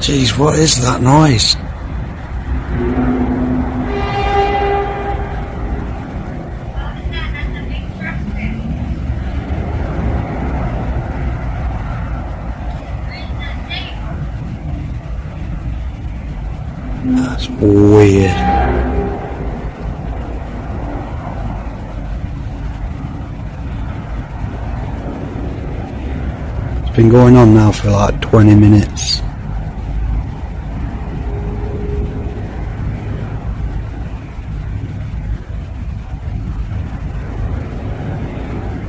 Jeez, what is that noise? That's weird. It's been going on now for like 20 minutes.